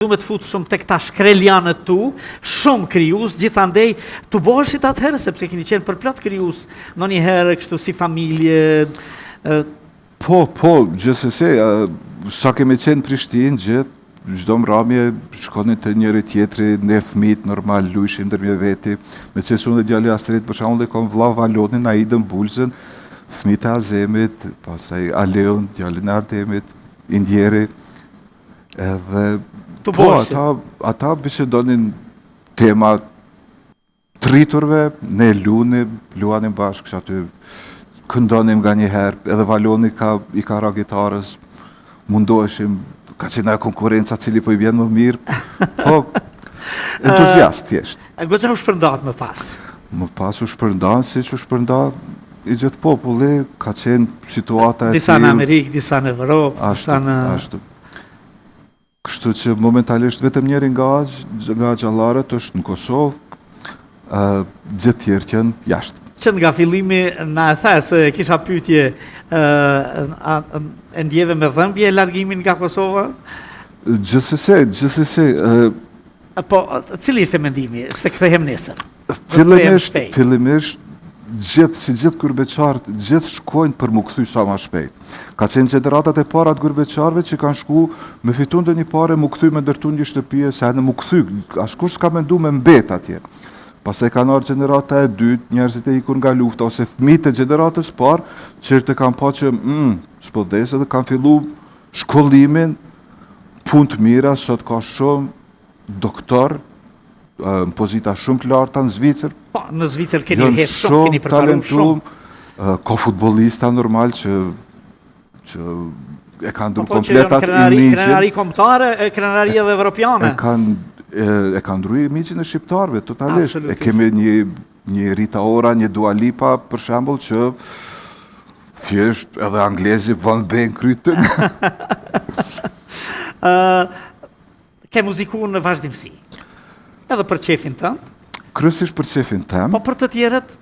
du me të futë shumë tek ta shkreljanët tu, shumë kryus, gjithandej të boshit atëherë, sepse keni qenë për plot kryus, në një herë kështu si familje. Po, gjithsesi, sa kemi qenë Prishtinë gjithë, çdo mramje shkonin të njëri tjetri, ne fëmijët normal lujshim ndërmjet veti, me që unë dhe djali Astrit për shembull kam vlla Valonin, Aidën Bulzën, fëmijët e Azemit, pastaj Aleon, djalin e Ademit, Indjeri, edhe ata bisedonin tema të rriturve, ne luanim bashkë që aty, këndonim nga një herë, edhe Valoni i ka ra gitarës, mundoheshim, ka qenë konkurenca cili po i vjen më mirë, po entuziast thjesht. Goxha u shpërndat më pas? Më pas u shpërndan, si që u shpërndat i gjithë populli, ka qenë situata e disa në Amerikë, disa në Evropë, disa në... Ashtu. Kështu që momentalisht vetëm njeri nga gjallarët është në Kosovë, gjithë tjerë qenë jashtë. Që nga fillimi na e the se kisha pyetje, e ndjeve me dhëmbje largimin nga Kosova? Gjithsesi. Po, cili ishte mendimi, se kthehem nesër? Fillimisht, gjithë gurbeqarët, gjithë shkojnë për më kthy sa ma shpejt. Ka qenë gjeneratat e para të gurbeqarëve që kanë shku me fitun dhe një pare më kthy me ndërtu një shtëpije, se edhe më kthy, askush s'ka mendu me mbet atje. Pastaj kanë ardhur gjenerata e dytë, njerëzit e ikur nga lufta, ose fëmijët e gjeneratës parë, që kanë pa që s'po desë dhe kanë fillu shkollimin, punë të mira, sot ka shumë doktor, në pozita shumë të larta në Zvicër. Po, në Zvicër keni rreth shumë, keni përparu shumë. Ka futbolista normal që e kanë ndru kompletat imizhin. Krenari kombëtare, krenari edhe evropiane. E kanë ndru imizhin e shqiptarëve, totalisht. E kemi një Rita Ora, një Dua Lipa, për shembull, që thjesht edhe anglezi vënë ben krytën. Ke muziku në vazhdimsi? Edhe për qefin tënd? Kryesisht për qefin tëm. Po për të tjerët?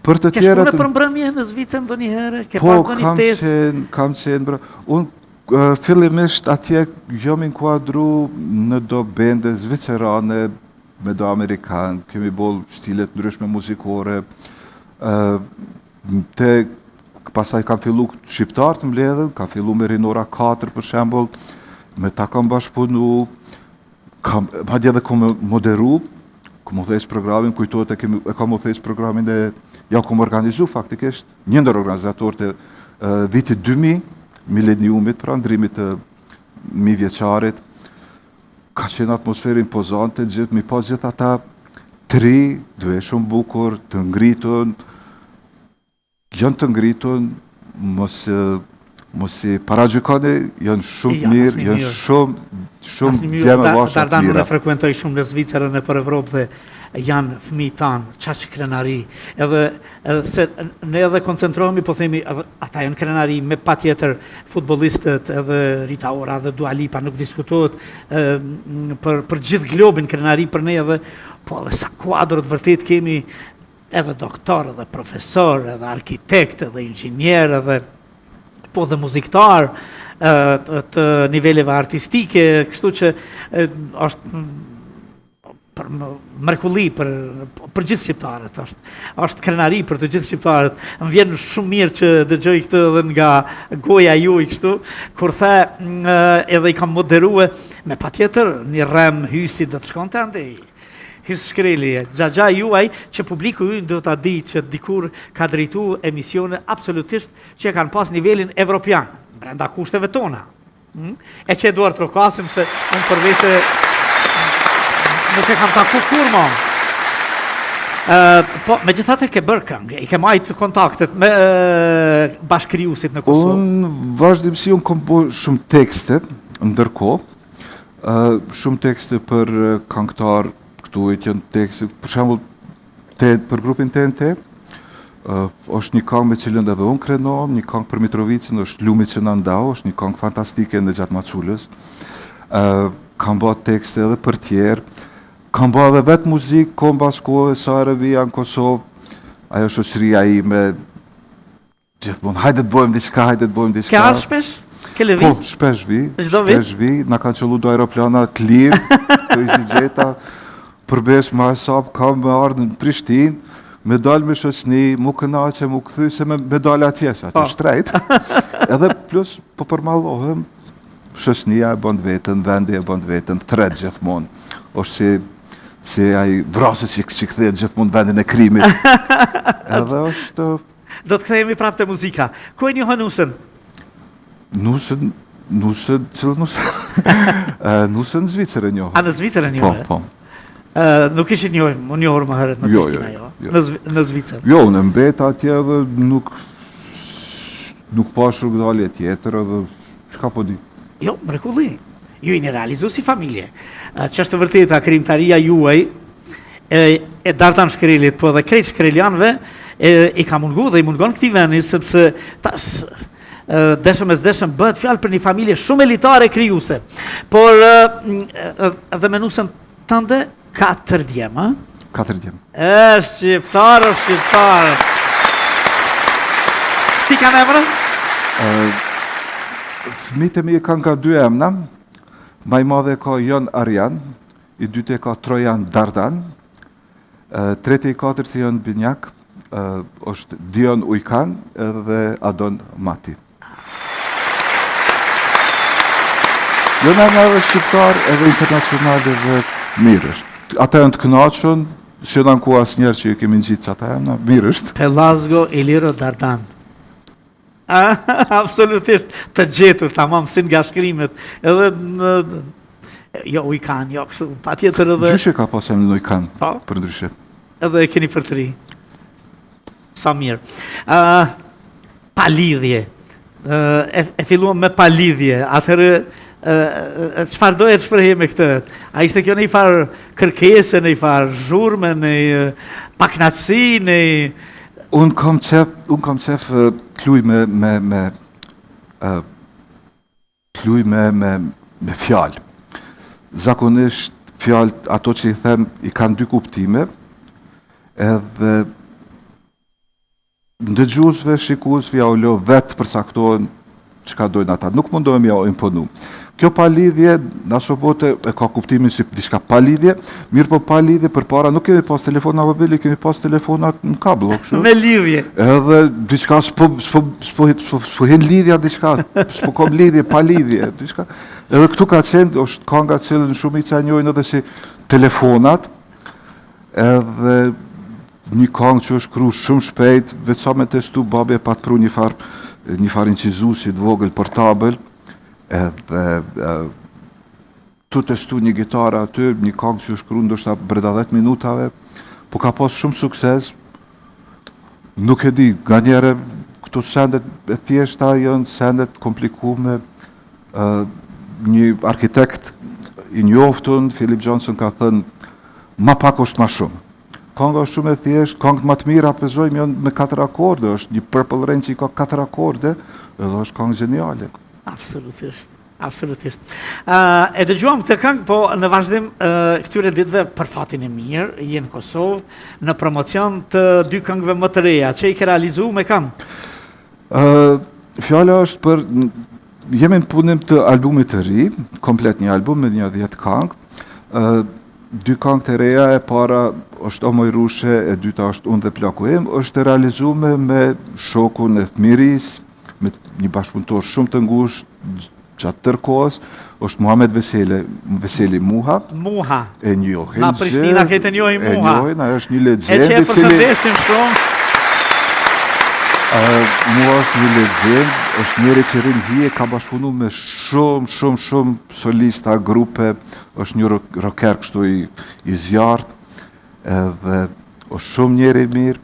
Ke shku në përmbrëmje në Zvicër ndonjëherë? Ke pas ndonjë ftesë? Po, kam qenë. Unë fillimisht atje jam inkuadru në do bende zvicerane me do amerikan, kemi boll stilet ndryshme muzikore. Pastaj kam fillu shqiptar të mbledhen, kam fillu me Rinora 4 për shembull, me ta kam bashkëpunu. Madje edhe kom moderu, kom u thejsh programin, kujtohet e kom u thejsh programin e kom organizu faktikisht, një ndër organizator të vitit 2000, mileniumit, pra ndrimit të 1000 vjeçarit, ka qenë atmosferë impozante, mi pas gjithë ata tri, duhe shumë bukur, të ngritun, janë të ngritun, mos i paragjykoni, janë shumë mirë, janë shumë djemë vashat mira. Dardan unë e frekuentoj shumë në Zvicërën e për Evropë dhe janë fëmijë tanë, qaq krenari, edhe se ne edhe koncentrohemi, po themi, ata janë krenari me patjetër futbolistët, edhe Rita Ora dhe Dua Lipa, nuk diskutohet për gjithë globin krenari për ne edhe, po edhe sa kuadrët vërtet kemi, edhe doktor, edhe profesor, edhe arkitekt, edhe inxhinier, edhe po dhe muziktar të niveleve artistike, kështu që është për mrekulli për gjithë shqiptarët, është krenari për të gjithë shqiptarët. Më vjen shumë mirë që dëgjoj këtë edhe nga goja juaj kështu, kur the edhe i kam moderue, me patjetër një rem hysi do të shkonte andej. Hysë shkreli, gjaja juaj që publiku ju do të di që dikur ka drejtu emisione absolutisht që kanë pas nivelin evropian, brenda kushteve tona. E që Eduard Trokasim se unë për vete nuk e kam taku kur ma. Po, me gjithate ke bërë këngë, i ke majtë kontaktet me bashkëriusit në Kosovë? Unë vazhdimsi unë kom bërë shumë tekste, ndërkohë, shumë tekste për këngëtar këtu e që në tekste, për shembull për grupin TNT, është një këngë me cilën edhe unë krenohem, një këngë për Mitrovicën, është Lumi që na ndau, është një këngë fantastike në gjatë Maçulës. Kam bërë tekste edhe për tjerë, kam bërë edhe vetë muzikë, kohën bashkohë, sa e revija në Kosovë, ajo shoqëria ime, gjithmonë, hajde të bëjmë diçka, hajde të bëjmë diçka. Ke ardhur shpesh? ke Po, lëviz? shpesh vi, Çdo vit? shpesh vi, na kanë qellu do aeroplana të lirë, të EasyJet-a, përveç ma hesab kam me ardhë në Prishtinë, me dalë me shoqëni, mu kënaqe, mu kthy se me dalë atje, se aty shtrejt. Edhe plus, po përmallohem, shoqënia e bën vetën, vendi e bën vetën, tret gjithmonë. Është si ai vrasës që kthehet gjithmonë vendin e krimit. Edhe është Do të kthehemi prapë te muzika. Ku e njohën Nusën? Nusën, cilë nusën? Nusën në Zvicër e njohë. A në Zvicër e njohë? Po. Nuk ishit njohëm, unë njohër më herët në Jo, Prishtina, jo. Në Zvicër. Jo, në mbet atje edhe nuk pash rrugdalje tjetër edhe çka po di. Jo, mrekulli. Ju i një realizu si familje. Që është të vërteta, krimtaria juaj, e Dardan Shkrelit, po dhe krejt shkrelianve, i ka mungu dhe i mungon këti veni, sepse tash deshëm e zdeshëm bëhet fjalë për një familje shumë elitare krijuese. Por edhe me Nusën tënde 4 djemë, 4 djemë. Shqiptar. Si kanë emrin? Fëmijët e mi kanë ka 2 emra. Ma i madhe ka Jon Arjan, i dytë e ka Trojan Dardan, treti i katërti janë Binjak, është Dion Ujkan edhe Adon Mati. Jo në edhe shqiptar edhe internacional edhe mirë është. Ata janë të kënaqur, që janë ku asnjëherë që i kemi ngjitë që ata janë, mirë është. Pelazgo Iliro Dardan. Absolutisht të gjetur, tamam, si nga shkrimet. Edhe jo Ujkan, jo kështu, patjetër edhe Gjyshe ka pas emrin Ujkan, Po. për ndryshe. edhe e keni për të ri. Sa mirë. Pa lidhje. E filluam me pa lidhje. Atëherë çfarë doje të shprehje me këtë? A ishte kjo në i farë kërkese, në i farë zhurme, në paknatësi, në Unë kam qef kluj me fjalë. Zakonisht fjalët ato që i them i kanë 2 kuptime, edhe ndëgjuesve, shikuesve ja u lë vetë përcaktojnë çka dojnë ata. Nuk mundohem ja u imponu. Kjo palidhje, në bote e ka kuptimin si diçka palidhje, mirë po palidhje përpara nuk kemi pas telefona mobile, kemi pas telefonat në kablo, kështu. me lidhje. Edhe diçka s'po hin lidhja diçka, s'po kom lidhje, pa lidhje, diçka. Edhe këtu ka qenë, është kënga cilën shumica e njohin edhe si telefonat, edhe një këngë që është kru shumë shpejt, veç sa me testu, babi e pat pru një farë incizuesi të vogël portabël, edhe tu testu një gitarë aty, një këngë që është kru ndoshta brenda 10 minutave, po ka pas shumë sukses. Nuk e di, nga njere këto sendet e thjeshta janë sendet komplikume. Një arkitekt i njoftun, Philip Johnson, ka thënë, ma pak është ma shumë. Kënga është shumë e thjeshtë, këngët më të mira apëzojmë janë me 4 akorde, është një Purple Rain që i ka 4 akorde, edhe është këngë geniale. Absolutisht. E dëgjuam këtë këngë, po në vazhdim këtyre ditëve për fatin e mirë, je në Kosovë, në promocion të 2 këngëve më të reja, që i ke realizu me kam? Fjala është për, jemi në punim të albumit të ri, komplet një album me një 10 këngë, 2 këngë të reja, e para është O Moj Rushe, e dyta është Unë dhe plaku im, është realizume me shokun e fëmiris, me një bashkëpunëtor shumë të ngushtë gjatë tërkohës, është Muhamet Veseli Muha. Muha. E njohin. Na Prishtina këtë njohin Muha. E njohin, ajo është një legjendë. E që e përshëndesim shumë. Muha është një legjendë, është njëri që rinë hije, ka bashkëpunu me shumë solista, grupe, është një rocker kështu i zjartë, edhe është shumë njëri mirë,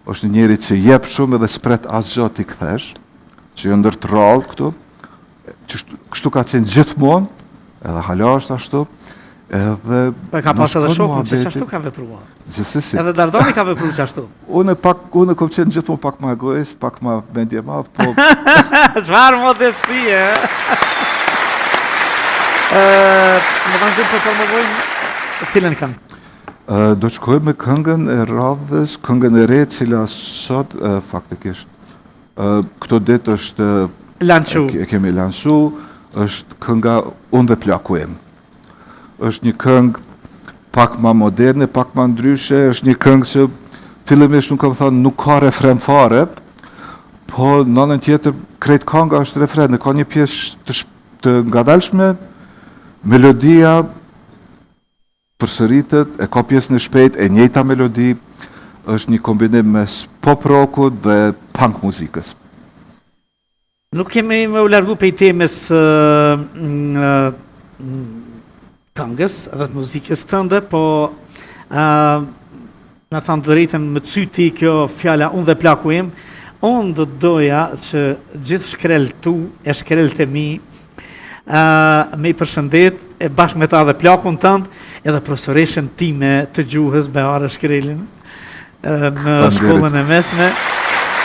është njëri që jep shumë edhe spret asgjë t'i kthesh, që jo ndër të rallë këtu, që kështu ka qenë gjithmonë, edhe hala është ashtu, edhe... Ka pas edhe shokun që ashtu ka vepruar. Gjithsesi. Edhe Dardani ka vepruar që ashtu. Unë kom qenë gjithmonë pak më egoist, pak më mendje madh, po... Çfarë modestie, Në vazhdim për promovojmë cilën këngë? Do të shkojmë me këngën e radhës, këngën e re, cila sot faktikisht këto ditë është lançu. E kemi lansu, është kënga Unë dhe plaku im. Është një këngë pak ma moderne, pak ma ndryshe, është një këngë që fillimisht nuk kam thënë nuk ka refren fare, po në anën tjetër krejt kënga është refren, ka një pjesë të ngadalshme, melodia përsëritet, e ka pjesën e shpejt, e njëjta melodi, është një kombinim mes pop rockut dhe punk muzikës. Nuk kemi me u largu prej temës këngës dhe të muzikës tënde, po në thamë të drejtën më cyti kjo fjala Unë dhe plaku im, unë do doja që gjithë shkrel tu, e shkrel të mi, me i përshëndet, e bashkë me ta dhe plakun tëndë, edhe profesoreshën time të gjuhës, Beara Shkrelin, në shkollën e mesme,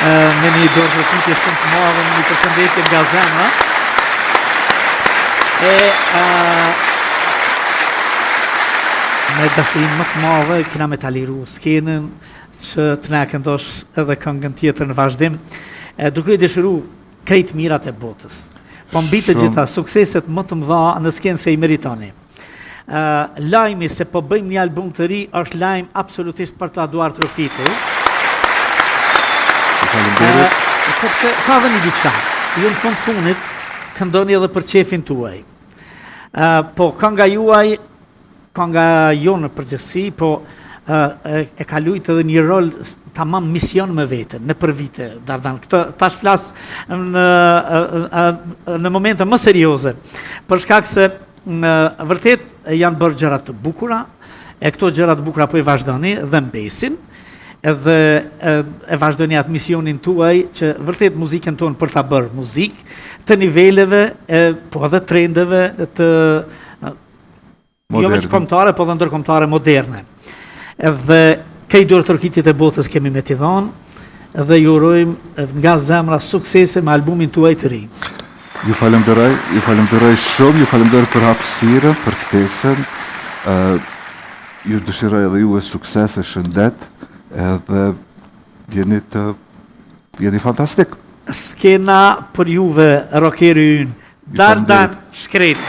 me një dorë të tutje shumë të madhe, një përshëndetje nga zemra. Me dashurin më të madhe, kina me ta liru skenën, që të na këndosh edhe këngën tjetër në vazhdim, duke i dëshiru krejt mirat e botës. Po mbi të gjitha sukseset më të mëdha në skenë se i meritoni. Lajmi se po bëjmë një album të ri është lajm absolutisht për të aduar trokitur. Sepse ka dhe një diçka, ju në fundit këndoni edhe për qefin tuaj. Po kënga juaj, kënga jo në përgjithësi, po e ka luajtur edhe një rol tamam mision me veten, në për vite, Dardan. Tash flas në momente më serioze, për shkak se vërtet janë bërë gjëra të bukura, e këto gjëra të bukura po i vazhdoni dhe mbesin, edhe e vazhdoni atë misionin tuaj që vërtet muzikën tonë për ta bërë muzikë të niveleve, po edhe trendeve të jo veç kombëtare, po edhe ndërkombëtare moderne. Edhe këto dorë tërkitit e botës kemi me t'i dhënë dhe ju urojmë nga zemra suksese me albumin tuaj të ri. Ju falenderoj shumë, ju falenderoj për hapësirën, për ftesën. Ju dëshiroj edhe juve sukses e shëndet, edhe jeni fantastik. Skena për juve, rockeri ynë, Dardan Shkreli.